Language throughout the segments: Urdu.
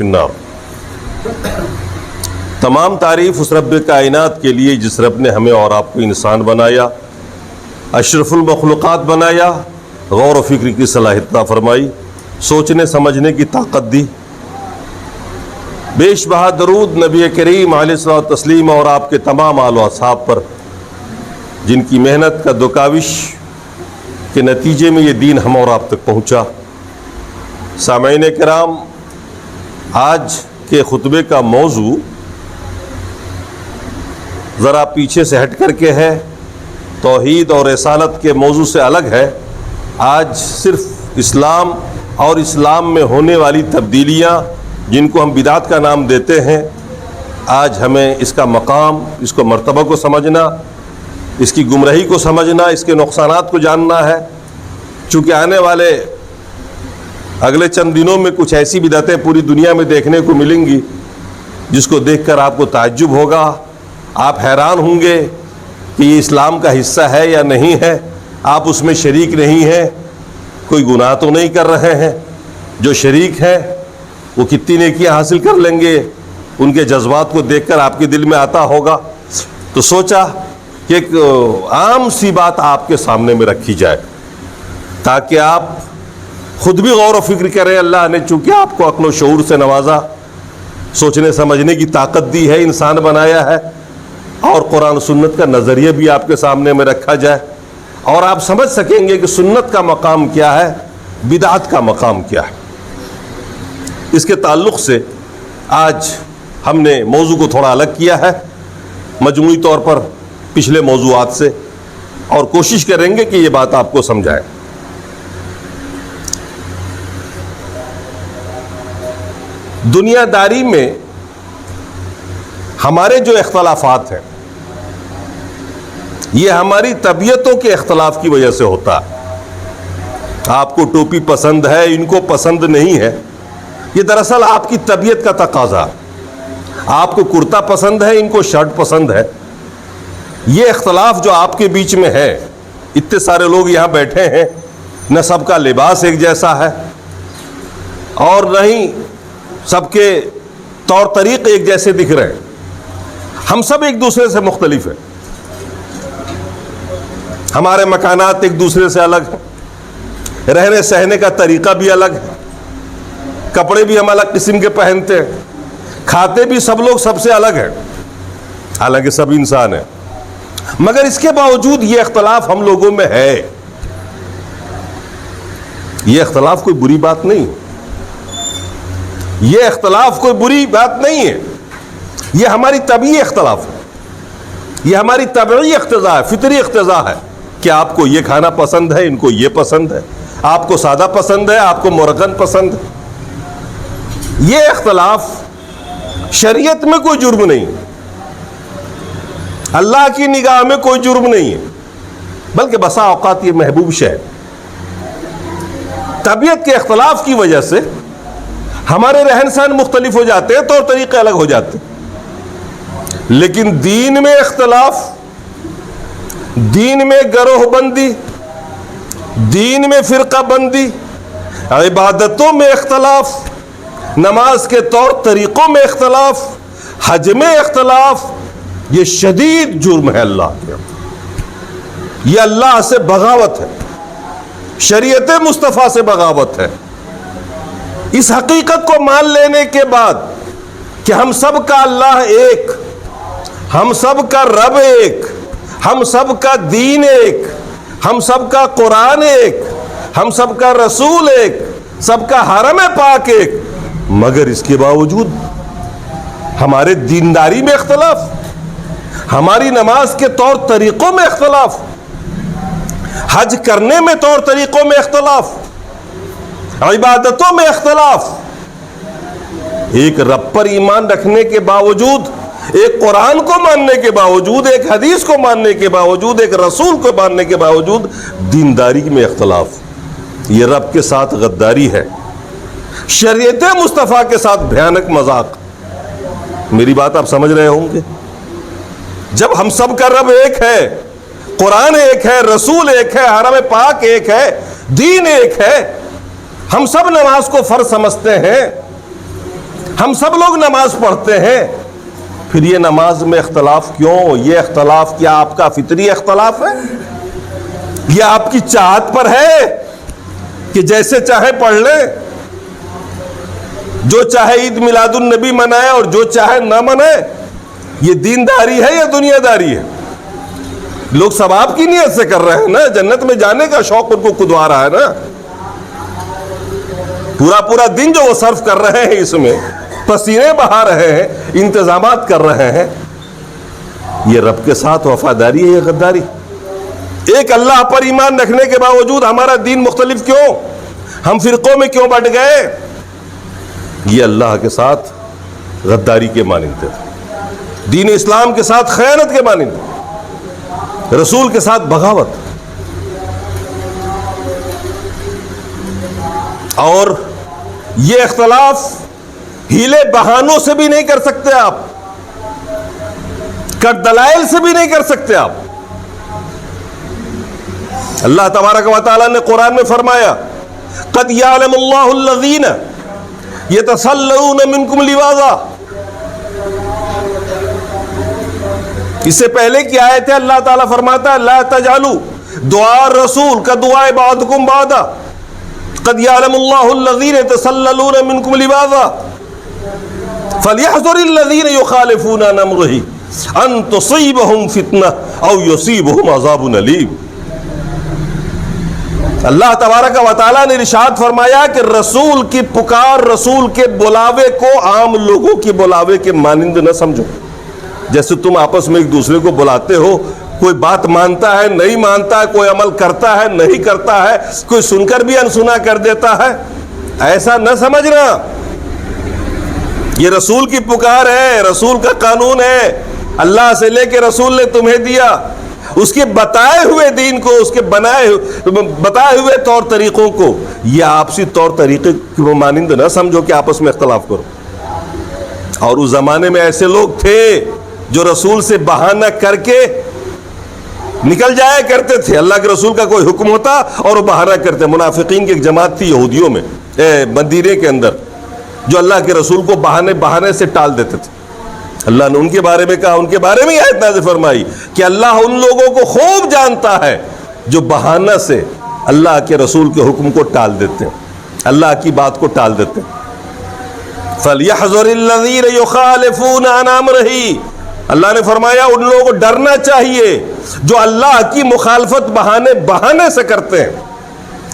النار۔ تمام تعریف اس رب کائنات کے لیے جس رب نے ہمیں اور آپ کو انسان بنایا، اشرف المخلوقات بنایا، غور و فکر کی صلاحیت عطا فرمائی، سوچنے سمجھنے کی طاقت دی۔ بیش بہا درود نبی کریم علیہ الصلوۃ والتسلیم اور آپ کے تمام آل و اصحاب پر، جن کی محنت کا دکاوش کے نتیجے میں یہ دین ہم اور آپ تک پہنچا۔ سامعین کرام، آج کے خطبے کا موضوع ذرا پیچھے سے ہٹ کر کے ہے، توحید اور رسالت کے موضوع سے الگ ہے۔ آج صرف اسلام اور اسلام میں ہونے والی تبدیلیاں، جن کو ہم بدعت کا نام دیتے ہیں، آج ہمیں اس کا مقام، اس کو مرتبہ کو سمجھنا، اس کی گمراہی کو سمجھنا، اس کے نقصانات کو جاننا ہے۔ چونکہ آنے والے اگلے چند دنوں میں کچھ ایسی بدعتیں پوری دنیا میں دیکھنے کو ملیں گی جس کو دیکھ کر آپ کو تعجب ہوگا، آپ حیران ہوں گے کہ یہ اسلام کا حصہ ہے یا نہیں ہے۔ آپ اس میں شریک نہیں ہیں، کوئی گناہ تو نہیں کر رہے ہیں۔ جو شریک ہیں وہ کتنی نیکیاں حاصل کر لیں گے، ان کے جذبات کو دیکھ کر آپ کے دل میں آتا ہوگا۔ تو سوچا کہ ایک عام سی بات آپ کے سامنے میں رکھی جائے تاکہ آپ خود بھی غور و فکر کریں۔ اللہ نے چونکہ آپ کو عقل و شعور سے نوازا، سوچنے سمجھنے کی طاقت دی ہے، انسان بنایا ہے، اور قرآن و سنت کا نظریہ بھی آپ کے سامنے میں رکھا جائے اور آپ سمجھ سکیں گے کہ سنت کا مقام کیا ہے، بدعت کا مقام کیا ہے۔ اس کے تعلق سے آج ہم نے موضوع کو تھوڑا الگ کیا ہے مجموعی طور پر پچھلے موضوعات سے، اور کوشش کریں گے کہ یہ بات آپ کو سمجھائے۔ دنیا داری میں ہمارے جو اختلافات ہیں، یہ ہماری طبیعتوں کے اختلاف کی وجہ سے ہوتا ہے۔ آپ کو ٹوپی پسند ہے، ان کو پسند نہیں ہے، یہ دراصل آپ کی طبیعت کا تقاضا۔ آپ کو کرتا پسند ہے، ان کو شرٹ پسند ہے۔ یہ اختلاف جو آپ کے بیچ میں ہے، اتنے سارے لوگ یہاں بیٹھے ہیں، نہ سب کا لباس ایک جیسا ہے اور نہ ہی سب کے طور طریقے ایک جیسے دکھ رہے ہیں۔ ہم سب ایک دوسرے سے مختلف ہیں، ہمارے مکانات ایک دوسرے سے الگ ہیں، رہنے سہنے کا طریقہ بھی الگ ہے، کپڑے بھی ہم الگ قسم کے پہنتے ہیں، کھاتے بھی سب لوگ سب سے الگ ہیں، حالانکہ سب انسان ہیں۔ مگر اس کے باوجود یہ اختلاف ہم لوگوں میں ہے۔ یہ اختلاف کوئی بری بات نہیں، یہ اختلاف کوئی بری بات نہیں ہے، یہ ہماری طبعی اختلاف ہے، یہ ہماری طبعی اقتضا ہے، فطری اقتضا ہے کہ آپ کو یہ کھانا پسند ہے، ان کو یہ پسند ہے، آپ کو سادہ پسند ہے، آپ کو مرغن پسند ہے۔ یہ اختلاف شریعت میں کوئی جرم نہیں ہے، اللہ کی نگاہ میں کوئی جرم نہیں ہے، بلکہ بسا اوقات یہ محبوب شے ہے۔ طبیعت کے اختلاف کی وجہ سے ہمارے رہن سہن مختلف ہو جاتے ہیں، طور طریقے الگ ہو جاتے ہیں، لیکن دین میں اختلاف، دین میں گروہ بندی، دین میں فرقہ بندی، عبادتوں میں اختلاف، نماز کے طور طریقوں میں اختلاف، حج میں اختلاف، یہ شدید جرم ہے اللہ کے، یہ اللہ سے بغاوت ہے، شریعت مصطفیٰ سے بغاوت ہے۔ اس حقیقت کو مان لینے کے بعد کہ ہم سب کا اللہ ایک، ہم سب کا رب ایک، ہم سب کا دین ایک، ہم سب کا قرآن ایک، ہم سب کا رسول ایک، سب کا حرم پاک ایک، مگر اس کے باوجود ہمارے دینداری میں اختلاف، ہماری نماز کے طور طریقوں میں اختلاف، حج کرنے میں طور طریقوں میں اختلاف، عبادتوں میں اختلاف۔ ایک رب پر ایمان رکھنے کے باوجود، ایک قرآن کو ماننے کے باوجود، ایک حدیث کو ماننے کے باوجود، ایک رسول کو ماننے کے باوجود دینداری میں اختلاف، یہ رب کے ساتھ غداری ہے، شریعت مصطفیٰ کے ساتھ بھیانک مذاق۔ میری بات آپ سمجھ رہے ہوں گے؟ جب ہم سب کا رب ایک ہے، قرآن ایک ہے، رسول ایک ہے، حرم پاک ایک ہے، دین ایک ہے، ہم سب نماز کو فرض سمجھتے ہیں، ہم سب لوگ نماز پڑھتے ہیں، پھر یہ نماز میں اختلاف کیوں؟ یہ اختلاف کیا آپ کا فطری اختلاف ہے؟ یہ آپ کی چاہت پر ہے کہ جیسے چاہے پڑھ لیں، جو چاہے عید میلاد النبی منائے اور جو چاہے نہ منائے؟ یہ دینداری ہے یا دنیا داری ہے؟ لوگ ثواب کی نیت سے کر رہے ہیں نا، جنت میں جانے کا شوق ان کو کدوا رہا ہے نا، پورا دن جو وہ صرف کر رہے ہیں، اس میں پسینے بہا رہے ہیں، انتظامات کر رہے ہیں، یہ رب کے ساتھ وفاداری ہے یا غداری؟ ایک اللہ پر ایمان رکھنے کے باوجود ہمارا دین مختلف کیوں؟ ہم فرقوں میں کیوں بٹ گئے؟ یہ اللہ کے ساتھ غداری کے مانند ہے، دین اسلام کے ساتھ خیانت کے مانند ہے، رسول کے ساتھ بغاوت۔ اور یہ اختلاف ہیلے بہانوں سے بھی نہیں کر سکتے آپ، کٹ دلائل سے بھی نہیں کر سکتے آپ۔ اللہ تبارک و تعالیٰ نے قرآن میں فرمایا قد یعلم اللہ الذین یتسللون منکم لواذا، اس سے پہلے کی آیت ہے اللہ تعالیٰ فرماتا ہے لا تجعلوا دعاء الرسول كدعاء بعضکم بعضا قد یعلم اللہ الذین یتسللون منکم لواذا فلیحذر الذین یخالفون عن امرہ ان تصیبہم فتنہ او یصیبہم عذاب علیم۔ اللہ تبارک و تعالیٰ نے ارشاد فرمایا کہ رسول کی پکار، رسول کے بلاوے کو عام لوگوں کے بلاوے کے مانند نہ سمجھو۔ جیسے تم آپس میں ایک دوسرے کو بلاتے ہو، کوئی بات مانتا ہے نہیں مانتا ہے، کوئی عمل کرتا ہے نہیں کرتا ہے، کوئی سن کر بھی انسنا کر دیتا ہے، ایسا نہ سمجھنا۔ یہ رسول کی پکار ہے، رسول کا قانون ہے، اللہ سے لے کے رسول نے تمہیں دیا، اس کے بتائے ہوئے دین کو، اس کے بتائے ہوئے طور طریقوں کو یہ آپسی طور طریقے کی مانند نہ سمجھو کہ آپس میں اختلاف کرو۔ اور اس زمانے میں ایسے لوگ تھے جو رسول سے بہانہ کر کے نکل جایا کرتے تھے، اللہ کے رسول کا کوئی حکم ہوتا اور وہ بہانہ کرتے۔ منافقین کی ایک جماعت تھی یہودیوں میں مدینے کے اندر، جو اللہ کے رسول کو بہانے سے ٹال دیتے تھے۔ اللہ نے ان کے بارے میں کہا، ان کے بارے میں آیت نازل فرمائی کہ اللہ ان لوگوں کو خوب جانتا ہے جو بہانہ سے اللہ کے رسول کے حکم کو ٹال دیتے ہیں، اللہ کی بات کو ٹال دیتے ہیں۔ فَلْيَحْذَرِ الَّذِينَ يُخَالِفُونَ عَنْ أَمْرِهِ، اللہ نے فرمایا ان لوگوں کو ڈرنا چاہیے جو اللہ کی مخالفت بہانے سے کرتے ہیں،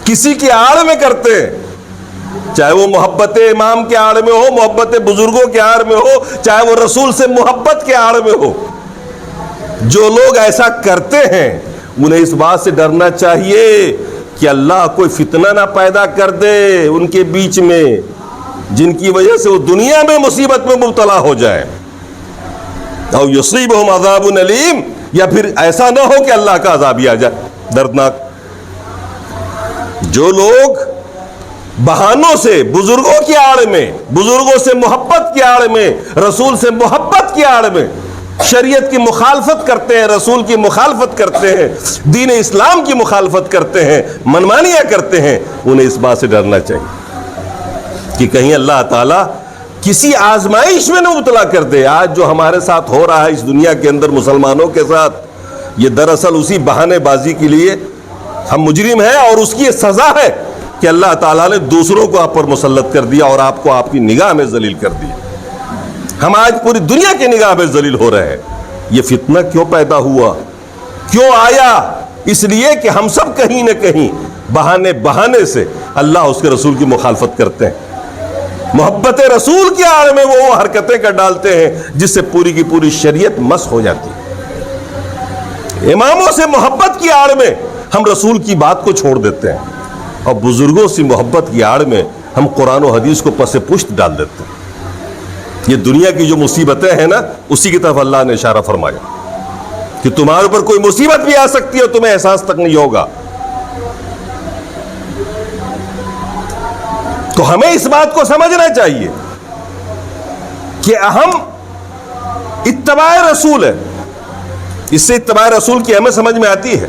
کسی کی آڑ میں کرتے ہیں، چاہے وہ محبت امام کے آڑ میں ہو، محبت بزرگوں کے آڑ میں ہو، چاہے وہ رسول سے محبت کے آڑ میں ہو۔ جو لوگ ایسا کرتے ہیں انہیں اس بات سے ڈرنا چاہیے کہ اللہ کوئی فتنہ نہ پیدا کر دے ان کے بیچ میں، جن کی وجہ سے وہ دنیا میں مصیبت میں مبتلا ہو جائے، او یصیبہم عذاب علیم، یا پھر ایسا نہ ہو کہ اللہ کا عذاب ہی آ جائے دردناک۔ جو لوگ بہانوں سے بزرگوں کی آڑ میں، بزرگوں سے محبت کی آڑ میں، رسول سے محبت کی آڑ میں شریعت کی مخالفت کرتے ہیں، رسول کی مخالفت کرتے ہیں، دین اسلام کی مخالفت کرتے ہیں، منمانیاں کرتے ہیں، انہیں اس بات سے ڈرنا چاہیے کہ کہیں اللہ تعالیٰ کسی آزمائش میں نہ مبتلا کر دے۔ آج جو ہمارے ساتھ ہو رہا ہے اس دنیا کے اندر مسلمانوں کے ساتھ، یہ دراصل اسی بہانے بازی کے لیے ہم مجرم ہیں، اور اس کی یہ سزا ہے کہ اللہ تعالیٰ نے دوسروں کو آپ پر مسلط کر دیا اور آپ کو آپ کی نگاہ میں ذلیل کر دیا۔ ہم آج پوری دنیا کی نگاہ میں ذلیل ہو رہے ہیں۔ یہ فتنہ کیوں پیدا ہوا، کیوں آیا؟ اس لیے کہ ہم سب کہیں نہ کہیں بہانے سے اللہ اس کے رسول کی مخالفت کرتے ہیں، محبت رسول کی آڑ میں وہ حرکتیں کر ڈالتے ہیں جس سے پوری کی پوری شریعت مسخ ہو جاتی ہے۔ اماموں سے محبت کی آڑ میں ہم رسول کی بات کو چھوڑ دیتے ہیں، اور بزرگوں سے محبت کی آڑ میں ہم قرآن و حدیث کو پس پشت ڈال دیتے ہیں۔ یہ دنیا کی جو مصیبتیں ہیں نا، اسی کی طرف اللہ نے اشارہ فرمایا کہ تمہارے اوپر کوئی مصیبت بھی آ سکتی ہے، تمہیں احساس تک نہیں ہوگا۔ تو ہمیں اس بات کو سمجھنا چاہیے کہ اہم اتباع رسول ہے۔ اس سے اتباع رسول کی ہمیں سمجھ میں آتی ہے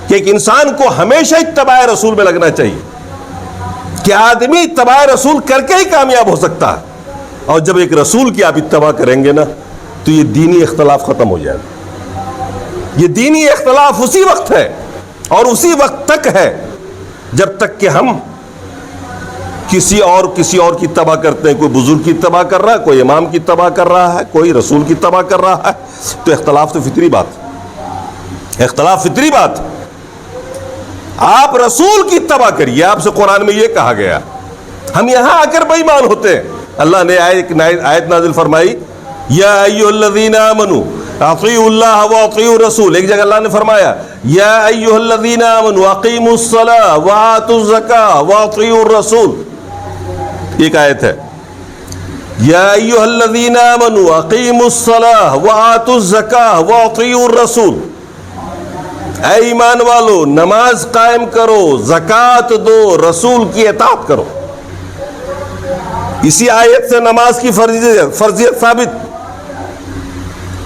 کہ ایک انسان کو ہمیشہ اتباع رسول میں لگنا چاہیے، کہ آدمی اتباع رسول کر کے ہی کامیاب ہو سکتا ہے۔ اور جب ایک رسول کی آپ اتباع کریں گے نا تو یہ دینی اختلاف ختم ہو جائے گا۔ یہ دینی اختلاف اسی وقت ہے اور اسی وقت تک ہے جب تک کہ ہم کسی اور کی اتباع کرتے ہیں۔ کوئی بزرگ کی اتباع کر رہا ہے، کوئی امام کی اتباع کر رہا ہے، کوئی رسول کی اتباع کر رہا ہے، تو اختلاف تو فطری بات ہے، اختلاف فطری بات ہے۔ آپ رسول کی اتباع کریے، آپ سے قرآن میں یہ کہا گیا۔ ہم یہاں آ کر بے ایمان ہوتے ہیں۔ اللہ نے آیت نازل فرمائی، یا ایھا الذین آمنوا اطیعوا اللہ واطیعوا الرسول۔ ایک جگہ اللہ نے فرمایا یا ایھا الذین آمنوا اقیموا الصلاۃ وآتوا الزکاۃ واطیعوا الرسول۔ ایک آیت ہے یا ایھا الذین آمنوا اقیموا الصلاۃ وآتوا الزکاۃ واطیعوا الرسول۔ اے ایمان والو، نماز قائم کرو، زکوٰۃ دو، رسول کی اطاعت کرو۔ اسی آیت سے نماز کی فرضیت ثابت۔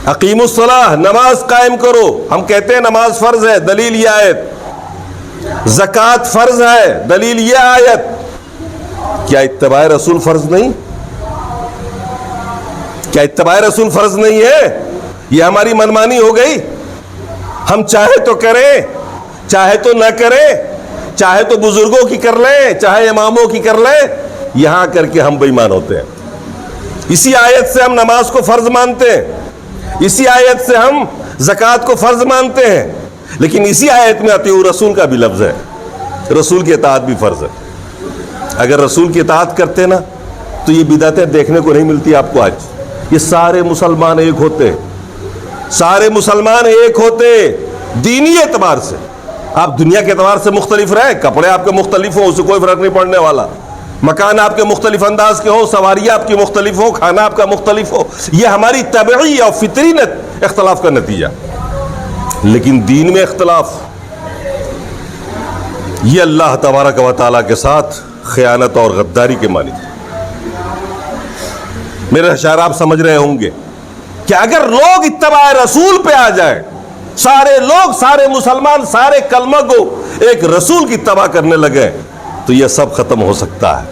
اقیم الصلاۃ، نماز قائم کرو۔ ہم کہتے ہیں نماز فرض ہے، دلیل یہ آیت۔ زکوٰۃ فرض ہے، دلیل یہ آیت۔ کیا اتباع رسول فرض نہیں؟ کیا اتباع رسول فرض نہیں ہے؟ یہ ہماری منمانی ہو گئی۔ ہم چاہے تو کریں، چاہے تو نہ کریں، چاہے تو بزرگوں کی کر لیں، چاہے اماموں کی کر لیں، یہاں کر کے ہم بے ایمان ہوتے ہیں۔ اسی آیت سے ہم نماز کو فرض مانتے ہیں، اسی آیت سے ہم زکوٰۃ کو فرض مانتے ہیں، لیکن اسی آیت میں اطیعوا رسول کا بھی لفظ ہے۔ رسول کی اطاعت بھی فرض ہے۔ اگر رسول کی اطاعت کرتے نا تو یہ بدعتیں دیکھنے کو نہیں ملتی آپ کو آج۔ یہ سارے مسلمان ایک ہوتے، سارے مسلمان ایک ہوتے دینی اعتبار سے۔ آپ دنیا کے اعتبار سے مختلف رہیں، کپڑے آپ کے مختلف ہوں، اس سے کوئی فرق نہیں پڑنے والا، مکان آپ کے مختلف انداز کے ہوں، سواریاں آپ کی مختلف ہو، کھانا آپ کا مختلف ہو، یہ ہماری طبعی اور فطری اختلاف کا نتیجہ۔ لیکن دین میں اختلاف، یہ اللہ تبارک و تعالیٰ کے ساتھ خیانت اور غداری کے معنی۔ میرے اشعار آپ سمجھ رہے ہوں گے کہ اگر لوگ اتباع رسول پہ آ جائیں، سارے لوگ، سارے مسلمان، سارے کلمہ کو ایک رسول کی اتباع کرنے لگے تو یہ سب ختم ہو سکتا ہے،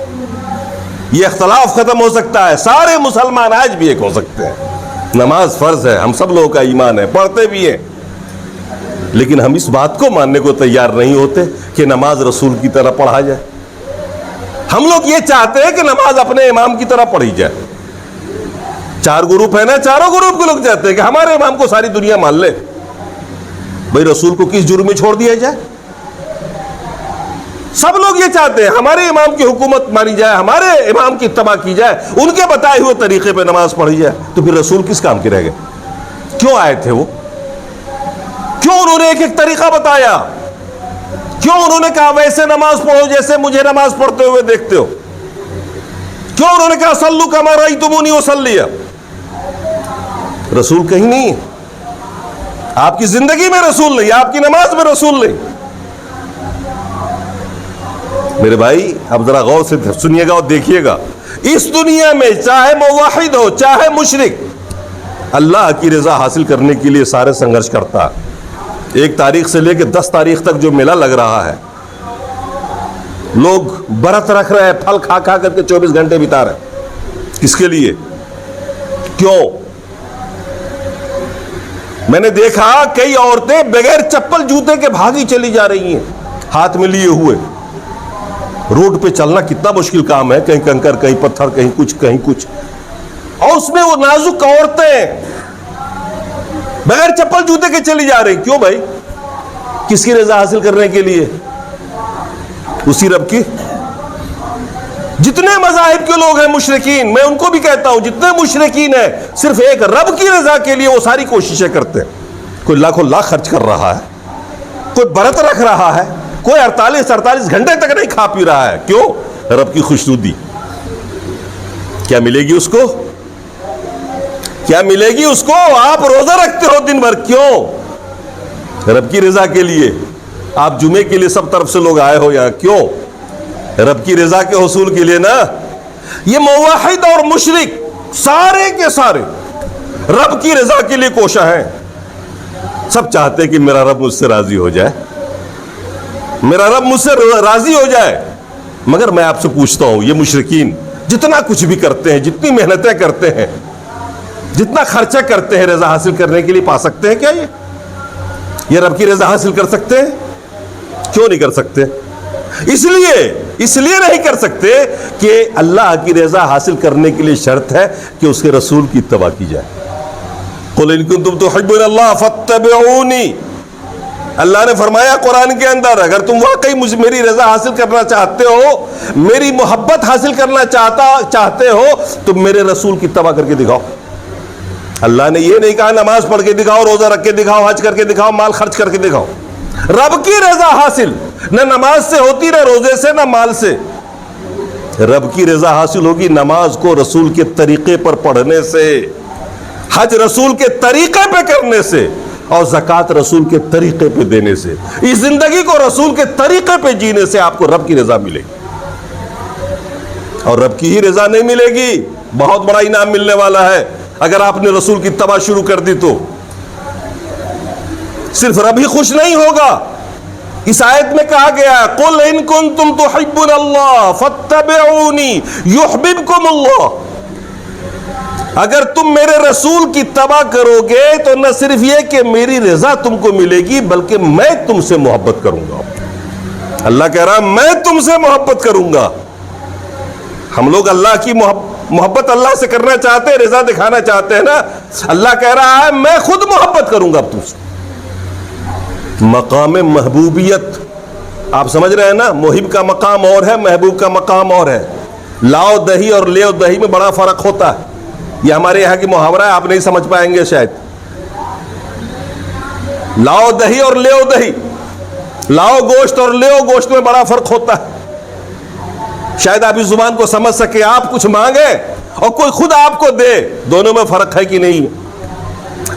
یہ اختلاف ختم ہو سکتا ہے، سارے مسلمان آج بھی ایک ہو سکتے ہیں۔ نماز فرض ہے، ہم سب لوگوں کا ایمان ہے، پڑھتے بھی ہیں، لیکن ہم اس بات کو ماننے کو تیار نہیں ہوتے کہ نماز رسول کی طرح پڑھا جائے۔ ہم لوگ یہ چاہتے ہیں کہ نماز اپنے امام کی طرح پڑھی جائے۔ چار گروپ ہے نا، چاروں گروپ کے لوگ چاہتے ہیں کہ ہمارے امام کو ساری دنیا مان لے۔ بھائی رسول کو کس جرم میں چھوڑ دیا جائے؟ سب لوگ یہ چاہتے ہیں ہمارے امام کی حکومت مانی جائے، ہمارے امام کی اتباع کی جائے، ان کے بتائے ہوئے طریقے پہ نماز پڑھی جائے۔ تو پھر رسول کس کام کے رہ گئے؟ کیوں آئے تھے وہ؟ کیوں انہوں نے ایک ایک طریقہ بتایا؟ کیوں انہوں نے کہا ویسے نماز پڑھو جیسے مجھے نماز پڑھتے ہوئے دیکھتے ہو؟ کیوں انہوں نے کہا صلو کما رأیتمونی اصلی؟ رسول کہیں نہیں ہے، آپ کی زندگی میں رسول نہیں، آپ کی نماز میں رسول نہیں۔ میرے بھائی اب ذرا غور سے سنیے گا اور دیکھیے گا، اس دنیا میں چاہے موحد ہو چاہے مشرک، اللہ کی رضا حاصل کرنے کے لیے سارے سنگھرش کرتا ہے۔ 1 تاریخ سے لے کے 10 تاریخ تک جو میلہ لگ رہا ہے، لوگ برت رکھ رہے ہیں، پھل کھا کھا کر کے 24 گھنٹے بتا رہے ہیں۔ کس کے لیے؟ کیوں؟ میں نے دیکھا کئی عورتیں بغیر چپل جوتے کے بھاگی چلی جا رہی ہیں، ہاتھ میں لیے ہوئے۔ روڈ پہ چلنا کتنا مشکل کام ہے، کہیں کنکر، کہیں پتھر، کہیں کچھ کہیں کچھ، اور اس میں وہ نازک عورتیں بغیر چپل جوتے کے چلی جا رہی۔ کیوں بھائی؟ کس کی رضا حاصل کرنے کے لیے؟ اسی رب کی۔ جتنے مذاہب کے لوگ ہیں مشرکین، میں ان کو بھی کہتا ہوں، جتنے مشرکین ہیں صرف ایک رب کی رضا کے لیے وہ ساری کوششیں کرتے ہیں۔ کوئی لاکھوں لاکھ خرچ کر رہا ہے، کوئی برت رکھ رہا ہے، کوئی 48 گھنٹے تک نہیں کھا پی رہا ہے۔ کیوں؟ رب کی خوشنودی۔ کیا ملے گی اس کو؟ کیا ملے گی اس کو؟ آپ روزہ رکھتے ہو دن بھر، کیوں؟ رب کی رضا کے لیے۔ آپ جمعے کے لیے سب طرف سے لوگ آئے ہو یہاں، کیوں؟ رب کی رضا کے حصول کے لیے نا۔ یہ موحد اور مشرک سارے کے سارے رب کی رضا کے لیے کوشاں ہیں۔ سب چاہتے ہیں کہ میرا رب مجھ سے راضی ہو جائے، میرا رب مجھ سے راضی ہو جائے۔ مگر میں آپ سے پوچھتا ہوں، یہ مشرکین جتنا کچھ بھی کرتے ہیں، جتنی محنتیں کرتے ہیں، جتنا خرچہ کرتے ہیں رضا حاصل کرنے کے لیے، پا سکتے ہیں کیا یہ رب کی رضا حاصل کر سکتے ہیں؟ کیوں نہیں کر سکتے؟ اس لیے نہیں کر سکتے کہ اللہ کی رضا حاصل کرنے کے لیے شرط ہے کہ اس کے رسول کی اتباع کی جائے۔ قل ان کنتم تحبون اللہ فاتبعونی، اللہ نے فرمایا قرآن کے اندر اگر تم واقعی میری رضا حاصل کرنا چاہتے ہو، میری محبت حاصل کرنا چاہتے ہو تو میرے رسول کی اتباع کر کے دکھاؤ۔ اللہ نے یہ نہیں کہا نماز پڑھ کے دکھاؤ، روزہ رکھ کے دکھاؤ، حج کر کے دکھاؤ، مال خرچ کر کے دکھاؤ۔ رب کی رضا حاصل نہ نماز سے ہوتی، نہ روزے سے، نہ مال سے۔ رب کی رضا حاصل ہوگی نماز کو رسول کے طریقے پر پڑھنے سے، حج رسول کے طریقے پہ کرنے سے، اور زکوٰۃ رسول کے طریقے پہ دینے سے۔ اس زندگی کو رسول کے طریقے پہ جینے سے آپ کو رب کی رضا ملے گی، اور رب کی ہی رضا نہیں ملے گی، بہت بڑا انعام ملنے والا ہے اگر آپ نے رسول کی اتباع شروع کر دی تو۔ صرف رب ہی خوش نہیں ہوگا، اس آیت میں کہا گیا ہے قل ان کنتم تحبون اللہ فاتبعونی یحببکم اللہ، اگر تم میرے رسول کی اتباع کرو گے تو نہ صرف یہ کہ میری رضا تم کو ملے گی بلکہ میں تم سے محبت کروں گا۔ اللہ کہہ رہا ہے میں تم سے محبت کروں گا۔ ہم لوگ اللہ کی محبت اللہ سے کرنا چاہتے ہیں، رضا دکھانا چاہتے ہیں نا، اللہ کہہ رہا ہے میں خود محبت کروں گا اب تم سے۔ مقام محبوبیت آپ سمجھ رہے ہیں نا، محب کا مقام اور ہے، محبوب کا مقام اور ہے۔ لاؤ دہی اور لیو دہی میں بڑا فرق ہوتا ہے، یہ ہمارے یہاں کی محاورہ ہے، آپ نہیں سمجھ پائیں گے شاید۔ لاؤ دہی اور لیو دہی، لاؤ گوشت اور لیو گوشت میں بڑا فرق ہوتا ہے، شاید آپ اس زبان کو سمجھ سکے۔ آپ کچھ مانگے اور کوئی خود آپ کو دے، دونوں میں فرق ہے کہ نہیں؟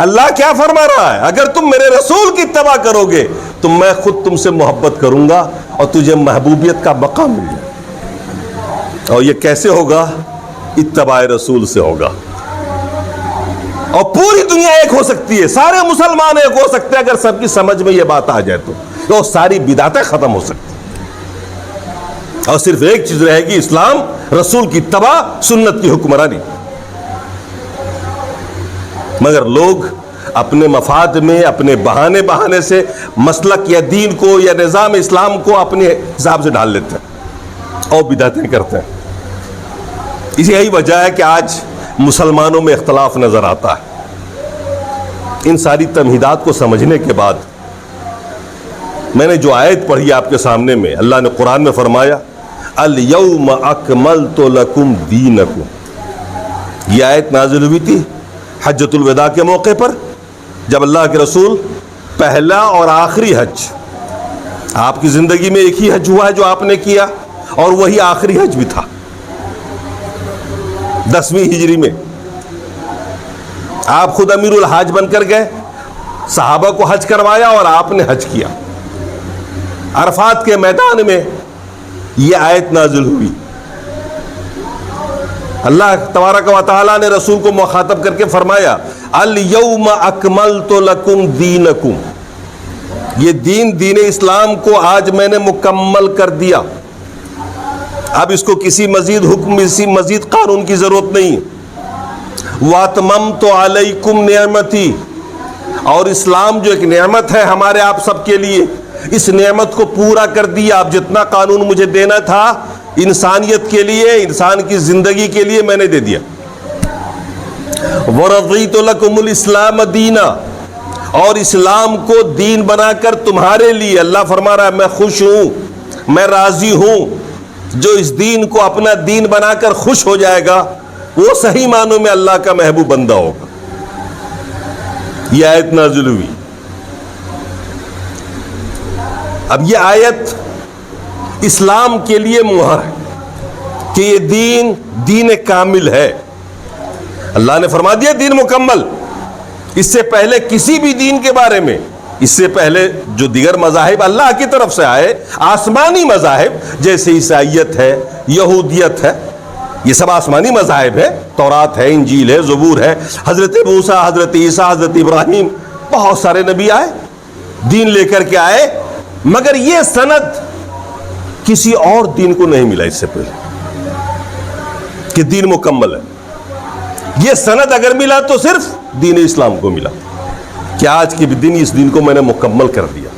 اللہ کیا فرما رہا ہے؟ اگر تم میرے رسول کی اتباع کرو گے تو میں خود تم سے محبت کروں گا اور تجھے محبوبیت کا مقام مل جائے۔ اور یہ کیسے ہوگا؟ اتباع رسول سے ہوگا۔ اور پوری دنیا ایک ہو سکتی ہے، سارے مسلمان ایک ہو سکتے ہیں اگر سب کی سمجھ میں یہ بات آ جائے تو ساری بدعتیں ختم ہو سکتی ہیں، اور صرف ایک چیز رہے گی، اسلام، رسول کی اتباع، سنت کی حکمرانی۔ مگر لوگ اپنے مفاد میں، اپنے بہانے سے مسلک یا دین کو یا نظام اسلام کو اپنے حساب سے ڈال لیتے ہیں اور بدعتیں کرتے ہیں۔ یہی وجہ ہے کہ آج مسلمانوں میں اختلاف نظر آتا ہے۔ ان ساری تمہیدات کو سمجھنے کے بعد میں نے جو آیت پڑھی آپ کے سامنے میں، اللہ نے قرآن میں فرمایا الیوم اکملت لکم دینکم، یہ آیت نازل ہوئی تھی حجۃ الوداع کے موقع پر، جب اللہ کے رسول پہلا اور آخری حج، آپ کی زندگی میں ایک ہی حج ہوا ہے جو آپ نے کیا، اور وہی آخری حج بھی تھا 10ویں ہجری میں۔ آپ خود امیر الحاج بن کر گئے، صحابہ کو حج کروایا اور آپ نے حج کیا۔ عرفات کے میدان میں یہ آیت نازل ہوئی۔ اللہ تبارک و تعالیٰ نے رسول کو مخاطب کر کے فرمایا الیوم اکملت لکم دینکم، یہ دین اسلام کو آج میں نے مکمل کر دیا، اب اس کو کسی مزید حکم، کسی مزید قانون کی ضرورت نہیں۔ واتممت علیکم نعمتی، اور اسلام جو ایک نعمت ہے ہمارے آپ سب کے لیے، اس نعمت کو پورا کر دیا۔ اب جتنا قانون مجھے دینا تھا انسانیت کے لیے، انسان کی زندگی کے لیے، میں نے دے دیا۔ وَرَضِيتُ لَكُمُ الْإِسْلَامَ دِينًا، اور اسلام کو دین بنا کر تمہارے لیے، اللہ فرما رہا ہے میں خوش ہوں، میں راضی ہوں۔ جو اس دین کو اپنا دین بنا کر خوش ہو جائے گا وہ صحیح معنوں میں اللہ کا محبوب بندہ ہوگا۔ یہ آیت نازل ہوئی۔ اب یہ آیت اسلام کے لیے مہر ہے کہ یہ دین کامل ہے۔ اللہ نے فرما دیا دین مکمل۔ اس سے پہلے کسی بھی دین کے بارے میں، اس سے پہلے جو دیگر مذاہب اللہ کی طرف سے آئے، آسمانی مذاہب جیسے عیسائیت ہے، یہودیت ہے، یہ سب آسمانی مذاہب ہے، تورات ہے، انجیل ہے، زبور ہے، حضرت موسیٰ، حضرت عیسیٰ، حضرت ابراہیم، بہت سارے نبی آئے، دین لے کر کے آئے، مگر یہ سند کسی اور دین کو نہیں ملا اس سے پہلے۔ کہ دین مکمل ہے. یہ سند اگر ملا تو صرف دین اسلام کو ملا کہ آج کے دن اس دین کو میں نے مکمل کر دیا.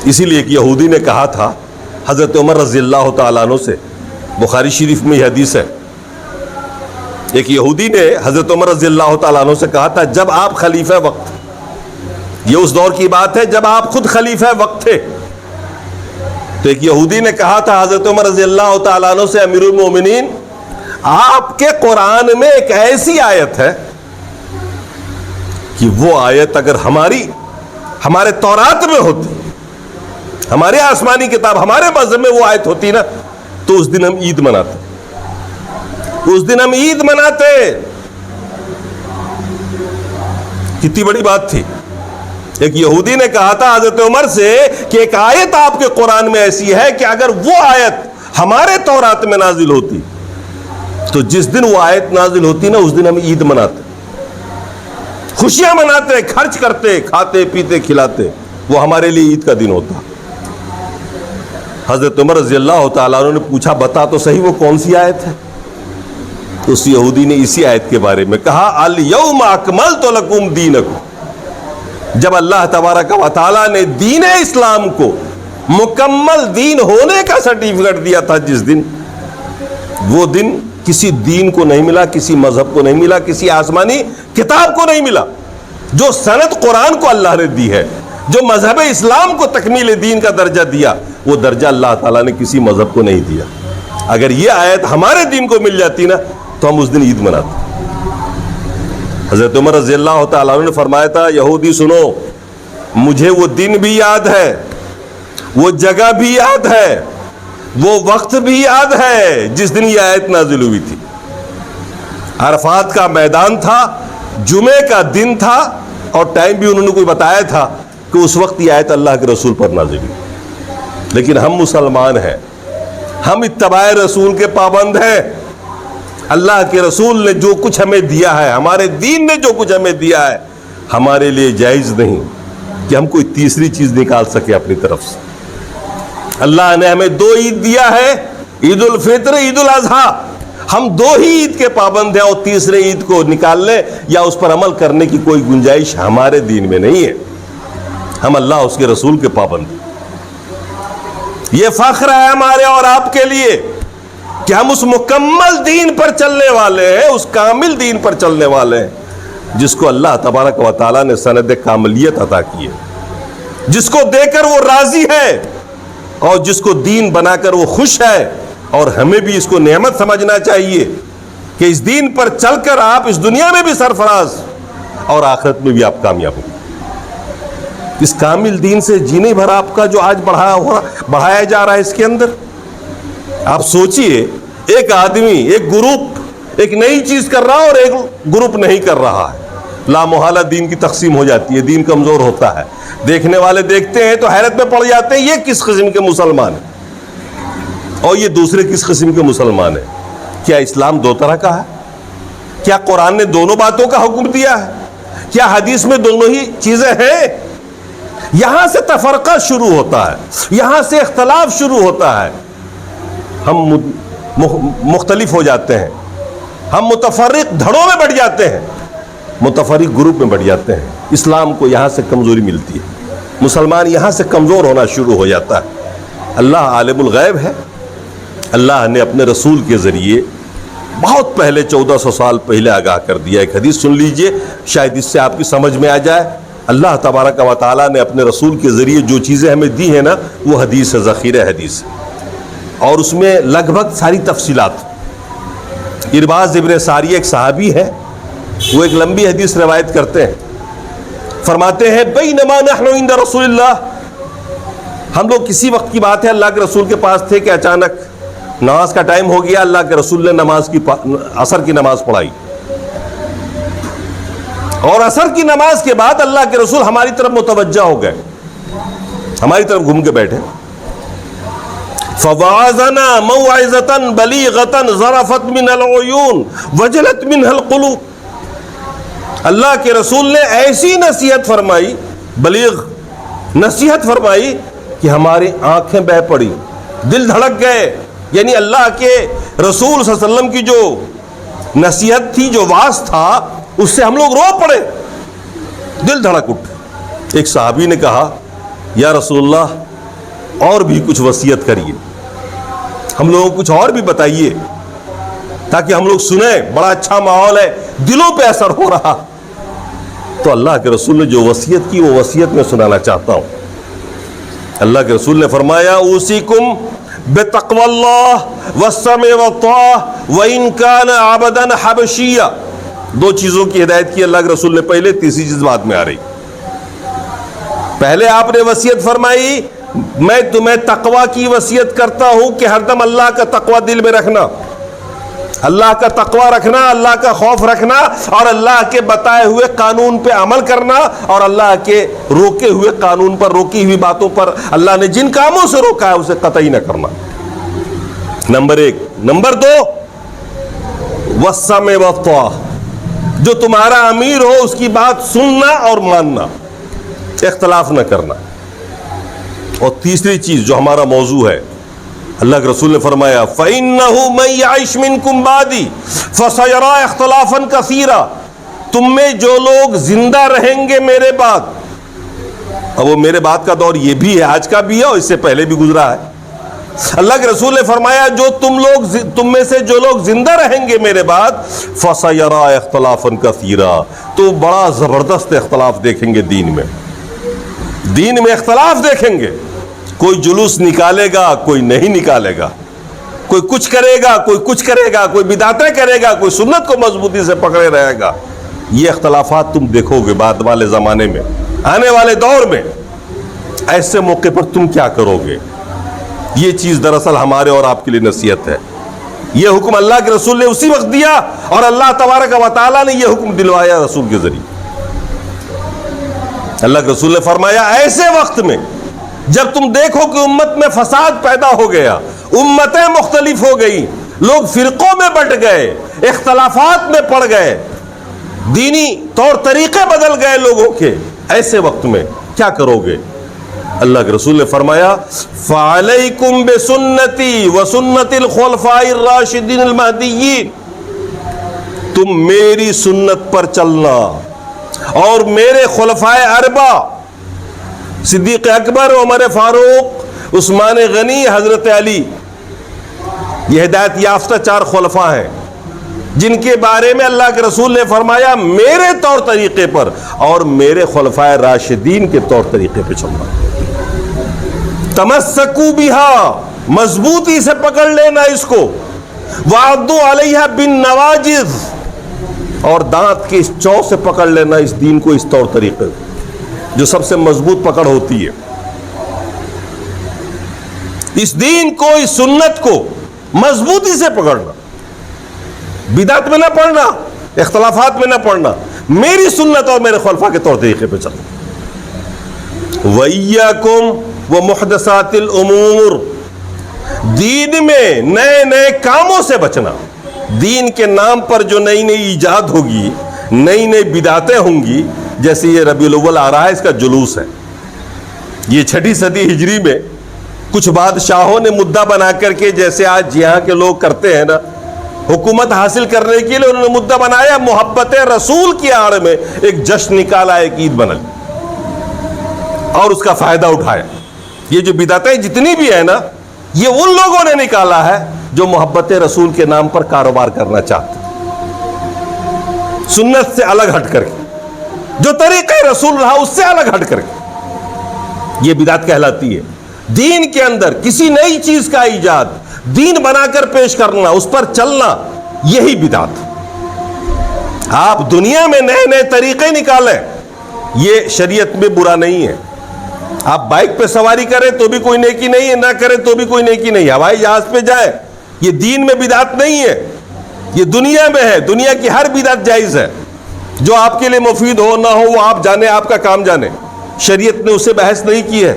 اسی لیے ایک یہودی نے کہا تھا حضرت عمر رضی اللہ تعالیٰ عنہ سے, بخاری شریف میں یہ حدیث ہے, ایک یہودی نے حضرت عمر رضی اللہ تعالیٰ عنہ سے کہا تھا جب آپ خلیفہ وقت, یہ اس دور کی بات ہے جب آپ خود خلیفہ وقت تھے, تو ایک یہودی نے کہا تھا حضرت عمر رضی اللہ تعالیٰ عنہ سے, امیر المومنین آپ کے قرآن میں ایک ایسی آیت ہے کہ وہ آیت اگر ہمارے تورات میں ہوتی, ہمارے آسمانی کتاب ہمارے مذہب میں وہ آیت ہوتی نا, تو اس دن ہم عید مناتے, اس دن ہم عید مناتے. کتنی بڑی بات تھی. ایک یہودی نے کہا تھا حضرت عمر سے کہ ایک آیت آپ کے قرآن میں ایسی ہے کہ اگر وہ آیت ہمارے تورات میں نازل ہوتی تو جس دن وہ آیت نازل ہوتی نا اس دن ہم عید مناتے, خوشیاں مناتے, خرچ کرتے, کھاتے پیتے کھلاتے, وہ ہمارے لیے عید کا دن ہوتا. حضرت عمر رضی اللہ تعالیٰ عنہ نے پوچھا بتا تو صحیح وہ کون سی آیت ہے. تو اس یہودی نے اسی آیت کے بارے میں کہا الیوم اکملت لکم دینکم. جب اللہ تبارک و تعالیٰ نے دین اسلام کو مکمل دین ہونے کا سرٹیفکیٹ دیا تھا, جس دن, وہ دن کسی دین کو نہیں ملا, کسی مذہب کو نہیں ملا, کسی آسمانی کتاب کو نہیں ملا. جو سند قرآن کو اللہ نے دی ہے, جو مذہب اسلام کو تکمیل دین کا درجہ دیا, وہ درجہ اللہ تعالیٰ نے کسی مذہب کو نہیں دیا. اگر یہ آیت ہمارے دین کو مل جاتی نا تو ہم اس دن عید مناتے. حضرت عمر رضی اللہ تعالیٰ عنہ نے فرمایا تھا یہودی سنو, مجھے وہ دن بھی یاد ہے, وہ جگہ بھی یاد ہے, وہ وقت بھی یاد ہے جس دن یہ آیت نازل ہوئی تھی. عرفات کا میدان تھا, جمعے کا دن تھا, اور ٹائم بھی انہوں نے کوئی بتایا تھا کہ اس وقت یہ آیت اللہ کے رسول پر نازل ہوئی. لیکن ہم مسلمان ہیں, ہم اتباع رسول کے پابند ہیں. اللہ کے رسول نے جو کچھ ہمیں دیا ہے, ہمارے دین نے جو کچھ ہمیں دیا ہے, ہمارے لیے جائز نہیں کہ ہم کوئی تیسری چیز نکال سکے اپنی طرف سے. اللہ نے ہمیں 2 عید دیا ہے, عید الفطر, عید الاضحیٰ. ہم 2 ہی عید کے پابند ہیں, اور تیسرے عید کو نکال لیں یا اس پر عمل کرنے کی کوئی گنجائش ہمارے دین میں نہیں ہے. ہم اللہ اس کے رسول کے پابند ہیں. یہ فخر ہے ہمارے اور آپ کے لیے کہ ہم اس مکمل دین پر چلنے والے ہیں, اس کامل دین پر چلنے والے ہیں جس کو اللہ تبارک و تعالیٰ نے سند کاملیت عطا کی ہے, جس کو دے کر وہ راضی ہے, اور جس کو دین بنا کر وہ خوش ہے. اور ہمیں بھی اس کو نعمت سمجھنا چاہیے کہ اس دین پر چل کر آپ اس دنیا میں بھی سرفراز اور آخرت میں بھی آپ کامیاب ہوں. اس کامل دین سے جینے بھر آپ کا جو آج بڑھایا جا رہا ہے, اس کے اندر آپ سوچئے, ایک آدمی, ایک گروپ ایک نئی چیز کر رہا اور ایک گروپ نہیں کر رہا ہے, لامحالہ دین کی تقسیم ہو جاتی ہے, دین کمزور ہوتا ہے. دیکھنے والے دیکھتے ہیں تو حیرت میں پڑ جاتے ہیں یہ کس قسم کے مسلمان ہیں اور یہ دوسرے کس قسم کے مسلمان ہیں. کیا اسلام 2 طرح کا ہے؟ کیا قرآن نے دونوں باتوں کا حکم دیا ہے؟ کیا حدیث میں دونوں ہی چیزیں ہیں؟ یہاں سے تفرقہ شروع ہوتا ہے, یہاں سے اختلاف شروع ہوتا ہے. ہم مختلف ہو جاتے ہیں, ہم متفرق دھڑوں میں بڑھ جاتے ہیں, متفرق گروپ میں بڑھ جاتے ہیں. اسلام کو یہاں سے کمزوری ملتی ہے, مسلمان یہاں سے کمزور ہونا شروع ہو جاتا ہے. اللہ عالم الغیب ہے. اللہ نے اپنے رسول کے ذریعے بہت پہلے 1400 سال پہلے آگاہ کر دیا. ایک حدیث سن لیجئے, شاید اس سے آپ کی سمجھ میں آ جائے. اللہ تبارک و تعالیٰ نے اپنے رسول کے ذریعے جو چیزیں ہمیں دی ہیں نا, وہ حدیث ہے, ذخیرہ حدیث, اور اس میں لگ بھگ ساری تفصیلات. ارباز ابن ساریہ ایک صحابی ہے, وہ ایک لمبی حدیث روایت کرتے ہیں. فرماتے ہیں بینما نحن عند رسول اللہ, ہم لوگ کسی وقت کی بات ہے اللہ کے رسول کے پاس تھے کہ اچانک نماز کا ٹائم ہو گیا. اللہ کے رسول نے عصر کی نماز پڑھائی, اور عصر کی نماز کے بعد اللہ کے رسول ہماری طرف متوجہ ہو گئے, ہماری طرف گھوم کے بیٹھے. فوعظنا موعظة بلیغة ظرفت من العیون وجلت منها القلوب. اللہ کے رسول نے ایسی نصیحت فرمائی, بلیغ نصیحت فرمائی کہ ہماری آنکھیں بہہ پڑی, دل دھڑک گئے, یعنی اللہ کے رسول صلی اللہ علیہ وسلم کی جو نصیحت تھی، جو واعظ تھا، اس سے ہم لوگ رو پڑے، دل دھڑک اٹھ۔ ایک صحابی نے کہا یا رسول اللہ اور بھی کچھ وصیت کریے، ہم لوگوں کو کچھ اور بھی بتائیے تاکہ ہم لوگ سنیں، بڑا اچھا ماحول ہے، دلوں پہ اثر ہو رہا۔ تو اللہ کے رسول نے جو وصیت کی وہ وصیت میں سنانا چاہتا ہوں۔ اللہ کے رسول نے فرمایا اوصیکم بتقوی اللہ والسمع والطاعہ وان کان عبدا حبشیا۔ دو چیزوں کی ہدایت کی اللہ کے رسول نے پہلے، تیسری چیز بعد میں آ رہی۔ پہلے آپ نے وصیت فرمائی میں تمہیں تقوی کی وصیت کرتا ہوں کہ ہر دم اللہ کا تقوی دل میں رکھنا، اللہ کا تقوی رکھنا، اللہ کا خوف رکھنا، اور اللہ کے بتائے ہوئے قانون پہ عمل کرنا، اور اللہ کے روکے ہوئے قانون پر، روکی ہوئی باتوں پر، اللہ نے جن کاموں سے روکا ہے اسے قطعی نہ کرنا، نمبر ایک۔ نمبر دو، والسمع والطاعہ، جو تمہارا امیر ہو اس کی بات سننا اور ماننا، اختلاف نہ کرنا۔ اور تیسری چیز جو ہمارا موضوع ہے، اللہ کے رسول نے فرمایا فَإِنَّهُ مَن يَعِشْ مِنكُم بَعْدِي فَسَيَرَىٰ اخْتِلَافًا كَثِيرًا، تم میں جو لوگ زندہ رہیں گے میرے بعد، اب وہ میرے بعد کا دور یہ بھی ہے، آج کا بھی ہے اور اس سے پہلے بھی گزرا ہے۔ اللہ کے رسول نے فرمایا جو تم میں سے جو لوگ زندہ رہیں گے میرے بعد فَسَيَرَىٰ اخْتِلَافًا كَثِيرًا، تو بڑا زبردست اختلاف دیکھیں گے دین میں، دین میں اختلاف دیکھیں گے۔ کوئی جلوس نکالے گا، کوئی نہیں نکالے گا، کوئی کچھ کرے گا، کوئی کچھ کرے گا، کوئی بدعتیں کرے گا، کوئی سنت کو مضبوطی سے پکڑے رہے گا۔ یہ اختلافات تم دیکھو گے بعد والے زمانے میں، آنے والے دور میں۔ ایسے موقع پر تم کیا کرو گے؟ یہ چیز دراصل ہمارے اور آپ کے لیے نصیحت ہے۔ یہ حکم اللہ کے رسول نے اسی وقت دیا، اور اللہ تبارک و تعالیٰ نے یہ حکم دلوایا رسول کے ذریعے۔ اللہ کے رسول نے فرمایا ایسے وقت میں جب تم دیکھو کہ امت میں فساد پیدا ہو گیا، امتیں مختلف ہو گئی، لوگ فرقوں میں بٹ گئے، اختلافات میں پڑ گئے، دینی طور طریقے بدل گئے لوگوں کے، ایسے وقت میں کیا کرو گے؟ اللہ کے رسول نے فرمایا فَعَلَيْكُمْ بِسُنَّتِي وَسُنَّتِ الْخُلَفَاءِ الرَّاشِدِينَ الْمَهْدِيِّينَ، تم میری سنت پر چلنا اور میرے خلفائے اربعہ صدیق اکبر، عمر فاروق، عثمان غنی، حضرت علی، یہ ہدایت یافتہ چار خلفاء ہیں جن کے بارے میں اللہ کے رسول نے فرمایا میرے طور طریقے پر اور میرے خلفائے راشدین کے طور طریقے پہ چلنا۔ تمسکوا بہا، مضبوطی سے پکڑ لینا اس کو، وعضوا علیہا بالنواجذ، اور دانت کے اس چو سے پکڑ لینا اس دین کو، اس طور طریقے جو سب سے مضبوط پکڑ ہوتی ہے۔ اس دین کو، اس سنت کو مضبوطی سے پکڑنا، بدعت میں نہ پڑنا، اختلافات میں نہ پڑنا، میری سنت اور میرے خلفاء کے طور طریقے پہ چلنا۔ وَإِيَّاكُمْ وَمُحْدَثَاتِ الْأُمُورِ، دین میں نئے نئے کاموں سے بچنا، دین کے نام پر جو نئی نئی ایجاد ہوگی، نئی نئی بدعتیں ہوں گی، جیسے یہ ربیع الاول آ رہا ہے، اس کا جلوس ہے۔ یہ 6 صدی ہجری میں کچھ بادشاہوں نے مدعا بنا کر کے، جیسے آج یہاں کے لوگ کرتے ہیں نا، حکومت حاصل کرنے کے لیے انہوں نے مدعا بنایا، محبت رسول کی آڑ میں ایک جشن نکالا، ایک عید بنا لی اور اس کا فائدہ اٹھایا۔ یہ جو بدعتیں جتنی بھی ہیں نا، یہ ان لوگوں نے نکالا ہے جو محبت رسول کے نام پر کاروبار کرنا چاہتے، سنت سے الگ ہٹ کر کے، جو طریقہ رسول رہا اس سے الگ ہٹ کر کے، یہ بدعت کہلاتی ہے۔ دین کے اندر کسی نئی چیز کا ایجاد، دین بنا کر پیش کرنا، اس پر چلنا، یہی بدعت۔ آپ دنیا میں نئے نئے طریقے نکالیں، یہ شریعت میں برا نہیں ہے۔ آپ بائک پہ سواری کریں تو بھی کوئی نیکی نہیں ہے، نہ کریں تو بھی کوئی نیکی نہیں ہے۔ ہوائی جہاز پہ جائیں، یہ دین میں بدعت نہیں ہے، یہ دنیا میں ہے۔ دنیا کی ہر بدعت جائز ہے، جو آپ کے لیے مفید ہو نہ ہو وہ آپ جانیں، آپ کا کام جانیں۔ شریعت نے اسے بحث نہیں کی ہے۔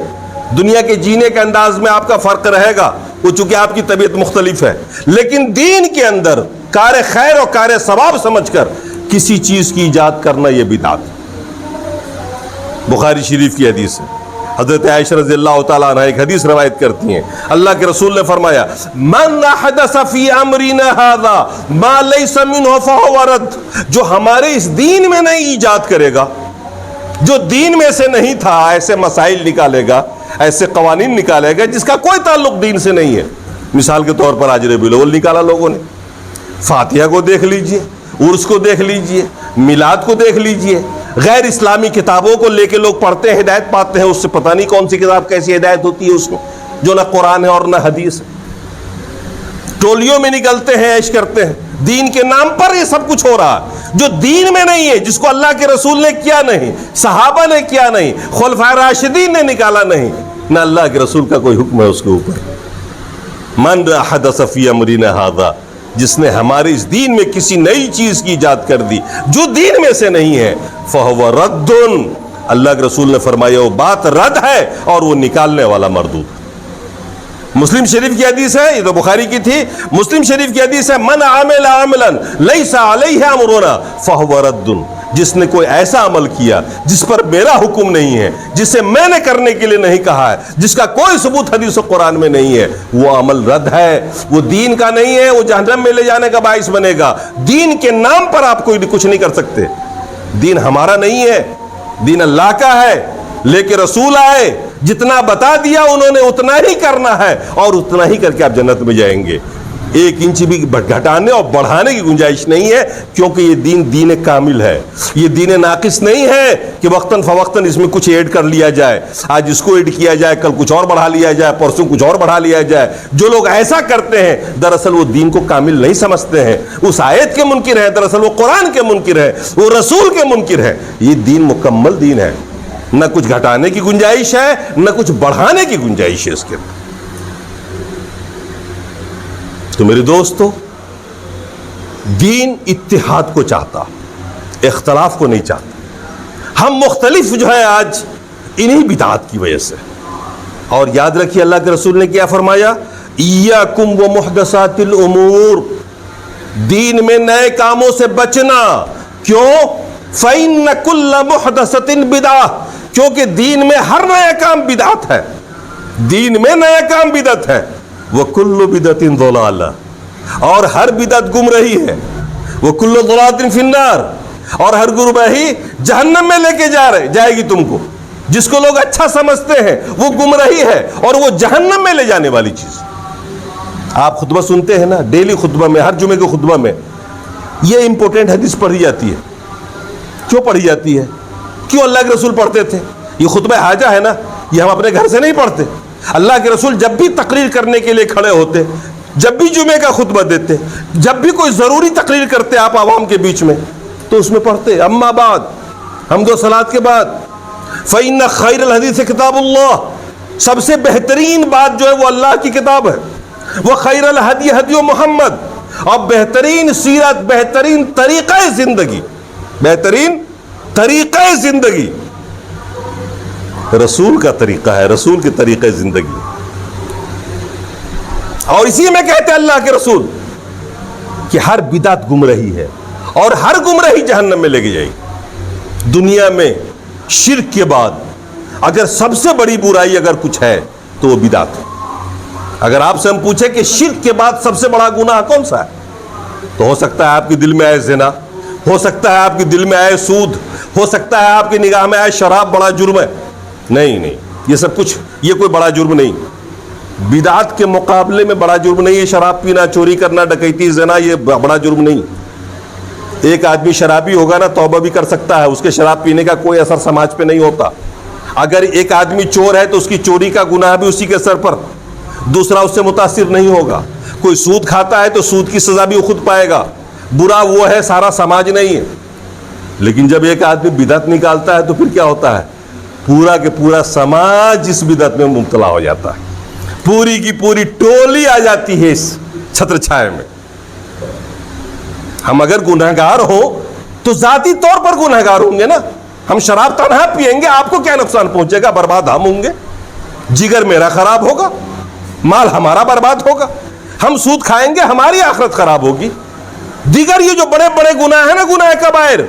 دنیا کے جینے کے انداز میں آپ کا فرق رہے گا، وہ چونکہ آپ کی طبیعت مختلف ہے، لیکن دین کے اندر کار خیر اور کار ثواب سمجھ کر کسی چیز کی ایجاد کرنا، یہ بدعت۔ بخاری شریف کی حدیث ہے، حضرت عائشہ رضی اللہ تعالیٰ عنہ ایک حدیث روایت کرتی ہیں، اللہ کے رسول نے فرمایا من احدث فی امرنا ھذا ما لیس منہ فہو رد، جو ہمارے اس دین میں نہیں ایجاد کرے گا، جو دین میں سے نہیں تھا، ایسے مسائل نکالے گا، ایسے قوانین نکالے گا جس کا کوئی تعلق دین سے نہیں ہے. مثال کے طور پر آج ربیع الاول نکالا لوگوں نے، فاتحہ کو دیکھ لیجئے، عرس کو دیکھ لیجئے، میلاد کو دیکھ لیجئے، غیر اسلامی کتابوں کو لے کے لوگ پڑھتے ہیں، ہدایت پاتے ہیں، اس سے پتہ نہیں کون سی کتاب کیسی ہدایت ہوتی ہے اس میں، جو نہ قرآن ہے اور نہ حدیث ہے. ٹولیوں میں نکلتے ہیں، عیش کرتے ہیں، دین کے نام پر یہ سب کچھ ہو رہا ہے جو دین میں نہیں ہے، جس کو اللہ کے رسول نے کیا نہیں، صحابہ نے کیا نہیں، خلفائے راشدین نے نکالا نہیں، نہ اللہ کے رسول کا کوئی حکم ہے اس کے اوپر. من احدث فی امرنا ھذا، جس نے ہمارے اس دین میں کسی نئی چیز کی ایجاد کر دی جو دین میں سے نہیں ہے، فہو رد، اللہ کے رسول نے فرمایا وہ بات رد ہے اور وہ نکالنے والا مردود. مسلم شریف کی حدیث ہے، یہ تو بخاری کی تھی، مسلم شریف کی حدیث ہے من عمل عملا لیس علیہ امرنا فہو رد، جس نے کوئی ایسا عمل کیا جس پر میرا حکم نہیں ہے، جسے میں نے کرنے کے لیے نہیں کہا ہے، جس کا کوئی ثبوت حدیث و قرآن میں نہیں ہے، وہ عمل رد ہے، وہ دین کا نہیں ہے، وہ جہنم میں لے جانے کا باعث بنے گا. دین کے نام پر آپ کوئی کچھ نہیں کر سکتے. دین ہمارا نہیں ہے، دین اللہ کا ہے، لے کے رسول آئے، جتنا بتا دیا انہوں نے اتنا ہی کرنا ہے اور اتنا ہی کر کے آپ جنت میں جائیں گے. 1 انچ بھی گھٹانے اور بڑھانے کی گنجائش نہیں ہے، کیونکہ یہ دین کامل ہے، یہ دین ناقص نہیں ہے کہ وقتاً فوقتاً اس میں کچھ ایڈ کر لیا جائے، آج اس کو ایڈ کیا جائے، کل کچھ اور بڑھا لیا جائے، پرسوں کچھ اور بڑھا لیا جائے. جو لوگ ایسا کرتے ہیں دراصل وہ دین کو کامل نہیں سمجھتے ہیں، اس آیت کے منکر ہیں، دراصل وہ قرآن کے منکر ہیں، وہ رسول کے منکر ہیں. یہ دین مکمل دین ہے، نہ کچھ گھٹانے کی گنجائش ہے نہ کچھ بڑھانے کی گنجائش ہے اس کے. تو میرے دوستو، دین اتحاد کو چاہتا، اختلاف کو نہیں چاہتا. ہم مختلف جو ہے آج انہی بدعات کی وجہ سے. اور یاد رکھیے اللہ کے رسول نے کیا فرمایا، ایاکم ومحدثات الامور، دین میں نئے کاموں سے بچنا. کیوں؟ فإن کل محدثۃ بدعہ، کیونکہ دین میں ہر نیا کام بدعت ہے، دین میں نیا کام بدعت ہے. وَكُلُّ بِدْعَةٍ ضَلَالَةٍ، اور ہر بدعت گمراہی ہے. وَكُلُّ ضَلَالَةٍ فِي النَّارِ، اور ہر گمراہی جہنم میں لے کے جائے گی تم کو. جس کو لوگ اچھا سمجھتے ہیں وہ گمراہی ہے اور وہ جہنم میں لے جانے والی چیز. آپ خطبہ سنتے ہیں نا، ڈیلی خطبہ میں، ہر جمعے کے خطبہ میں یہ امپورٹنٹ حدیث پڑھی جاتی ہے. کیوں پڑھی جاتی ہے؟ کیوں اللہ کے رسول پڑھتے تھے؟ یہ خطبہ حاجہ ہے نا، یہ ہم اپنے گھر سے نہیں پڑھتے. اللہ کے رسول جب بھی تقریر کرنے کے لیے کھڑے ہوتے، جب بھی جمعے کا خطبہ دیتے، جب بھی کوئی ضروری تقریر کرتے آپ عوام کے بیچ میں، تو اس میں پڑھتے اما بعد، حمد و صلات کے بعد، فإن خیر الحدیث کتاب اللہ، سب سے بہترین بات جو ہے وہ اللہ کی کتاب ہے. وہ خیر الہدی ہدی محمد، اور بہترین سیرت، بہترین طریقہ زندگی، بہترین طریقہ زندگی رسول کا طریقہ ہے، رسول کے طریقہ زندگی. اور اسی میں کہتے ہیں اللہ کے رسول کہ ہر بدعت گمراہی ہے اور ہر گمراہی جہنم میں لے کے جائے گی. دنیا میں شرک کے بعد اگر سب سے بڑی برائی اگر کچھ ہے تو وہ بدعت ہے. اگر آپ سے ہم پوچھیں کہ شرک کے بعد سب سے بڑا گناہ کون سا ہے، تو ہو سکتا ہے آپ کے دل میں آئے زنا، ہو سکتا ہے آپ کے دل میں آئے سود، ہو سکتا ہے آپ کی نگاہ میں آئے شراب بڑا جرم ہے. نہیں، یہ سب کچھ، یہ کوئی بڑا جرم نہیں. بدعات کے مقابلے میں بڑا جرم نہیں ہے شراب پینا، چوری کرنا، ڈکیتی، زنا، یہ بڑا جرم نہیں. ایک آدمی شرابی ہوگا نا، توبہ بھی کر سکتا ہے، اس کے شراب پینے کا کوئی اثر سماج پہ نہیں ہوتا. اگر ایک آدمی چور ہے تو اس کی چوری کا گناہ بھی اسی کے سر پر، دوسرا اس سے متاثر نہیں ہوگا. کوئی سود کھاتا ہے تو سود کی سزا بھی خود پائے گا، برا وہ ہے، سارا سماج نہیں ہے. لیکن جب ایک آدمی بدعت نکالتا ہے تو پھر کیا ہوتا ہے، پورا کے پورا سماج اس بدعت میں مبتلا ہو جاتا ہے، پوری کی پوری ٹولی آ جاتی ہے اس چھتر چھائے میں. ہم اگر گنہگار ہوں تو ذاتی طور پر گنہگار ہوں گے نا. ہم شراب تنہا پیئیں گے، آپ کو کیا نقصان پہنچے گا، برباد ہم ہوں گے، جگر میرا خراب ہوگا، مال ہمارا برباد ہوگا. ہم سود کھائیں گے، ہماری آخرت خراب ہوگی. دیگر یہ جو بڑے بڑے گناہ ہیں نا، گناہ کبائر،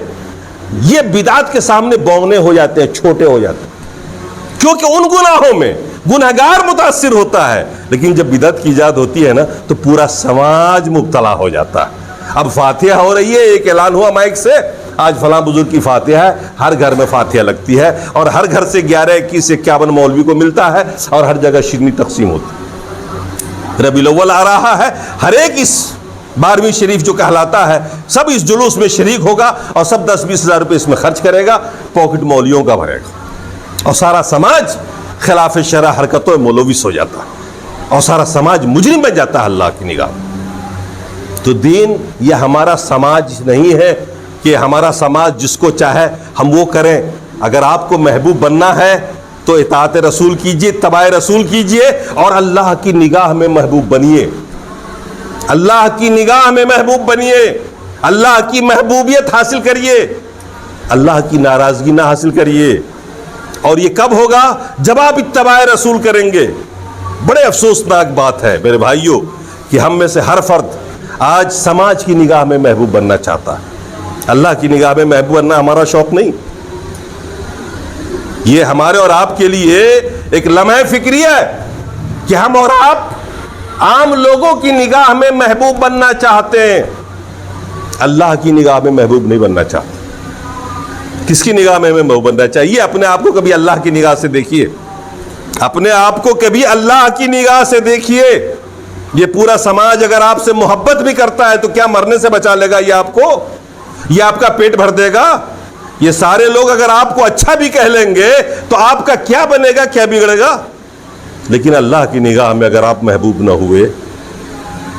یہ بدعات کے سامنے بوگنے ہو جاتے ہیں، چھوٹے ہو جاتے ہیں. کیونکہ ان گناہوں میں گنہگار متاثر ہوتا ہے، لیکن جب بدعت کی ایجاد ہوتی ہے نا تو پورا سماج مبتلا ہو جاتا ہے۔ اب فاتحہ ہو رہی ہے، ایک اعلان ہوا مائک سے، آج فلاں بزرگ کی فاتحہ ہے، ہر گھر میں فاتحہ لگتی ہے اور ہر گھر سے 11، 21، 51 مولوی کو ملتا ہے اور ہر جگہ شیرنی تقسیم ہوتی ہے۔ ربیع الاول آ رہا ہے، ہر ایک اس 12ویں شریف جو کہلاتا ہے سب اس جلوس میں شریک ہوگا اور سب 10-20 ہزار روپے اس میں خرچ کرے گا، پاکٹ مولیوں کا بھرے گا، اور سارا سماج خلاف شرع حرکتوں میں ملوث ہو جاتا ہے اور سارا سماج مجرم بن جاتا ہے اللہ کی نگاہ میں۔ تو دین یہ ہمارا سماج نہیں ہے کہ ہمارا سماج جس کو چاہے ہم وہ کریں۔ اگر آپ کو محبوب بننا ہے تو اطاعت رسول کیجئے، اتباع رسول کیجئے اور اللہ کی نگاہ میں محبوب بنیے، اللہ کی نگاہ میں محبوب بنیے، اللہ کی محبوبیت حاصل کریے، اللہ کی ناراضگی نہ حاصل کریے۔ اور یہ کب ہوگا؟ جب آپ اتباع رسول کریں گے۔ بڑے افسوسناک بات ہے میرے بھائیوں کہ ہم میں سے ہر فرد آج سماج کی نگاہ میں محبوب بننا چاہتا ہے، اللہ کی نگاہ میں محبوب بننا ہمارا شوق نہیں۔ یہ ہمارے اور آپ کے لیے ایک لمحہ فکری ہے کہ ہم اور آپ عام لوگوں کی نگاہ میں محبوب بننا چاہتے ہیں، اللہ کی نگاہ میں محبوب نہیں بننا چاہتے۔ کس کی نگاہ میں ہمیں محبوب بننا چاہیے؟ اپنے آپ کو کبھی اللہ کی نگاہ سے دیکھیے، اپنے آپ کو کبھی اللہ کی نگاہ سے دیکھیے۔ یہ پورا سماج اگر آپ سے محبت بھی کرتا ہے تو کیا مرنے سے بچا لے گا یہ آپ کو؟ یہ آپ کا پیٹ بھر دے گا؟ یہ سارے لوگ اگر آپ کو اچھا بھی کہہ لیں گے تو آپ کا کیا بنے گا، کیا بگڑے گا؟ لیکن اللہ کی نگاہ میں اگر آپ محبوب نہ ہوئے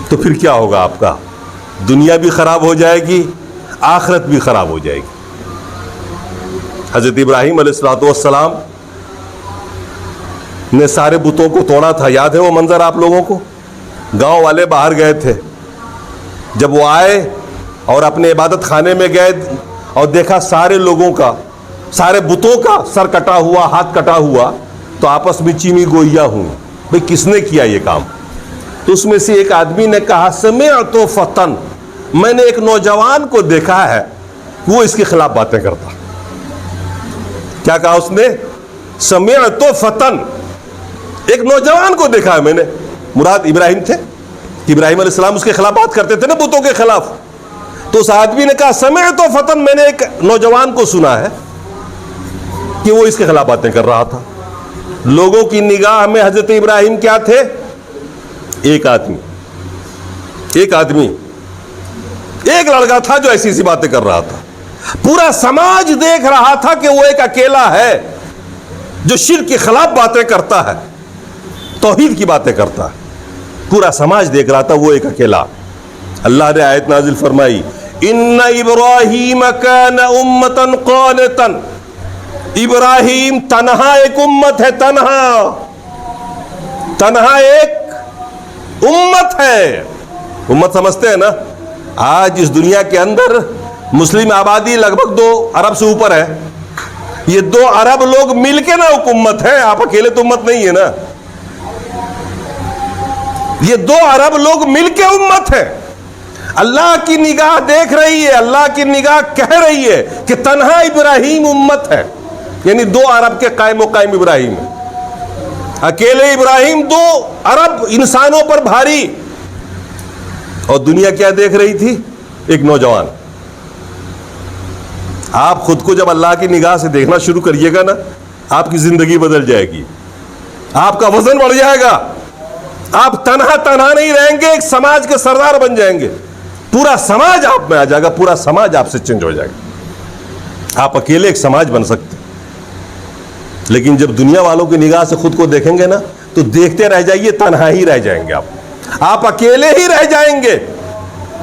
تو پھر کیا ہوگا؟ آپ کا دنیا بھی خراب ہو جائے گی، آخرت بھی خراب ہو جائے گی۔ حضرت ابراہیم علیہ السلام نے سارے بتوں کو توڑا تھا، یاد ہے وہ منظر آپ لوگوں کو؟ گاؤں والے باہر گئے تھے، جب وہ آئے اور اپنے عبادت خانے میں گئے اور دیکھا سارے لوگوں کا، سارے بتوں کا سر کٹا ہوا، ہاتھ کٹا ہوا، تو آپس میں چینی گوئیا ہوں، بھئی کس نے کیا یہ کام؟ تو اس میں سے ایک آدمی نے کہا سمعت فتن، میں نے ایک نوجوان کو دیکھا ہے وہ اس کے خلاف باتیں کرتا۔ کیا کہا اس نے؟ سمعت فتن، ایک نوجوان کو دیکھا ہے میں نے، مراد ابراہیم تھے کہ ابراہیم علیہ السلام اس کے خلاف بات کرتے تھے نا بتوں کے خلاف۔ تو اس آدمی نے کہا سمعت فتن، میں نے ایک نوجوان کو سنا ہے کہ وہ اس کے خلاف باتیں کر رہا تھا۔ لوگوں کی نگاہ میں حضرت ابراہیم کیا تھے؟ ایک آدمی، ایک لڑکا تھا جو ایسی ایسی باتیں کر رہا تھا۔ پورا سماج دیکھ رہا تھا کہ وہ ایک اکیلا ہے جو شرک کے خلاف باتیں کرتا ہے، توحید کی باتیں کرتا ہے۔ پورا سماج دیکھ رہا تھا وہ ایک اکیلا۔ اللہ نے آیت نازل فرمائی ان ابراہیم کان امتا قانتا، ابراہیم تنہا ایک امت ہے، تنہا ایک امت ہے۔ امت سمجھتے ہیں نا؟ آج اس دنیا کے اندر مسلم آبادی لگ بھگ 2 ارب سے اوپر ہے۔ یہ 2 ارب لوگ مل کے نا ایک امت ہے، آپ اکیلے تو امت نہیں ہے نا۔ یہ 2 ارب لوگ مل کے امت ہے۔ اللہ کی نگاہ دیکھ رہی ہے، اللہ کی نگاہ کہہ رہی ہے کہ تنہا ابراہیم امت ہے، یعنی 2 ارب کے قائم و قائم ابراہیم ہے۔ اکیلے ابراہیم 2 ارب انسانوں پر بھاری، اور دنیا کیا دیکھ رہی تھی؟ ایک نوجوان۔ آپ خود کو جب اللہ کی نگاہ سے دیکھنا شروع کریے گا نا، آپ کی زندگی بدل جائے گی، آپ کا وزن بڑھ جائے گا، آپ تنہا نہیں رہیں گے، ایک سماج کے سردار بن جائیں گے، پورا سماج آپ میں آ جائے گا، پورا سماج آپ سے چینج ہو جائے گا۔ آپ اکیلے ایک سماج بن سکتے، لیکن جب دنیا والوں کی نگاہ سے خود کو دیکھیں گے نا تو دیکھتے رہ جائیے، تنہا ہی رہ جائیں گے، آپ اکیلے ہی رہ جائیں گے۔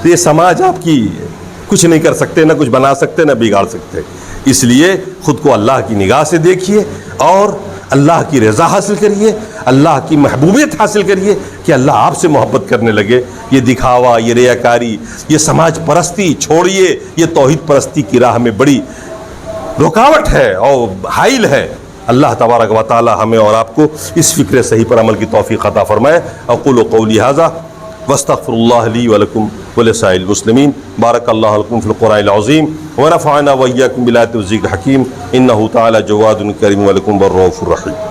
تو یہ سماج آپ کی کچھ نہیں کر سکتے، نہ کچھ بنا سکتے، نہ بگاڑ سکتے۔ اس لیے خود کو اللہ کی نگاہ سے دیکھیے اور اللہ کی رضا حاصل کریے، اللہ کی محبوبیت حاصل کریے کہ اللہ آپ سے محبت کرنے لگے۔ یہ دکھاوا، یہ ریاکاری، یہ سماج پرستی چھوڑیے، یہ توحید پرستی کی راہ میں بڑی رکاوٹ ہے اور حائل ہے۔ اللہ تبارک و تعالی ہمیں اور آپ کو اس فکر صحیح پر عمل کی توفیق عطا فرمائے۔ اقول قولی ھذا واستغفر اللہ لی ولکم ولسائر المسلمین۔ بارک اللہ لکم فی القرآن العظیم ونفعنا وإیاکم بالآیات والذکر الحکیم، انہ تعالی جواد کریم ولکم بالرؤوف الرحیم۔